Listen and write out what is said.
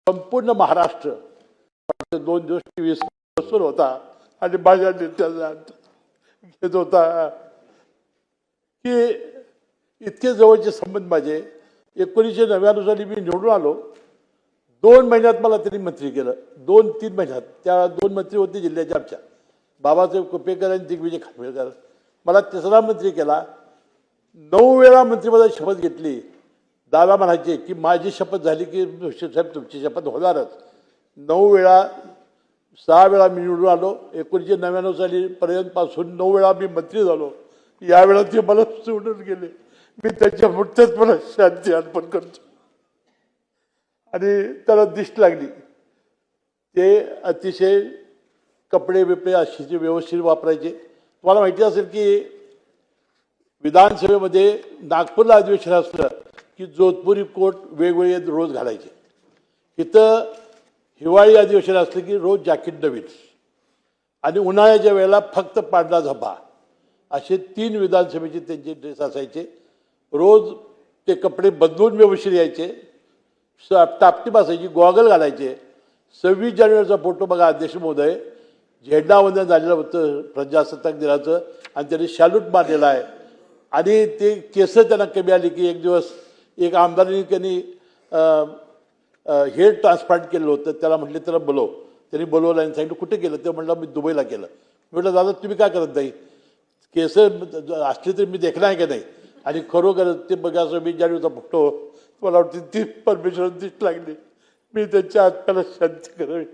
संपूर्ण महाराष्ट्र 2 दिवस टीव्ही बसून होता आणि माझ्या नेत्याला घेत होता की इतके जवळचे संबंध माझे. 1999 साली मी निवडून आलो. 2 महिन्यात मला त्यांनी मंत्री केलं. 2-3 महिन्यात. त्या 2 मंत्री होते जिल्ह्याच्या आमच्या, बाबासाहेब कुपेकर आणि दिग्विजय खानविलकर. मला तिसरा मंत्री केला. 9 वेळा मंत्रिपदाची शपथ घेतली. दादा म्हणायचे की माझी शपथ झाली की साहेब तुमची शपथ होणारच. 9 वेळा, 6 वेळा मी निवडून आलो. 1999 साली पर्यंतपासून 9 वेळा मी मंत्री झालो. यावेळा ते मला सोडून गेले. मी त्यांच्या मुठ्यात मला शांती अर्पण करतो. आणि त्याला दिष्ट लागली. ते अतिशय कपडे बिपडे अशी व्यवस्थित वापरायचे. तुम्हाला माहिती असेल की विधानसभेमध्ये नागपूरला अधिवेशन असलं की जोधपुरी कोट वेगवेगळे रोज घालायचे. इथं हिवाळी अधिवेशन असलं की रोज जॅकेट नवीन आणि उन्हाळ्याच्या वेळेला फक्त पांढरा झब्बा. असे 3 विधानसभेचे त्यांचे ड्रेस असायचे. रोज ते कपडे बदलून व्यवस्थित यायचे. टापटीप असायची, गॉगल घालायचे. 26 जानेवारीचा फोटो बघा, अध्यक्ष महोदय, झेंडावंदन झालेलं होतं प्रजासत्ताक दिनाचं आणि त्यांनी शॅल्यूट मारलेला आहे. आणि ते केस त्यांना कमी आली की एक दिवस एक आमदारांनी त्यांनी हेअर ट्रान्सप्लांट केलं होतं. त्याला म्हटले त्याला बोलव. त्यांनी बोलवलं आणि सांगितलं कुठे केलं? ते म्हटलं मी दुबईला केलं. मी म्हटलं दादा तुम्ही काय करत नाही? केस असले तरी मी देखणं आहे का नाही? आणि खरोखर ते बघा 26 जानेवारीचा फोटो मला वाटतं ती परमेश्वर दिसत लागली. मी त्यांच्या आत्म्याला शांती करावी.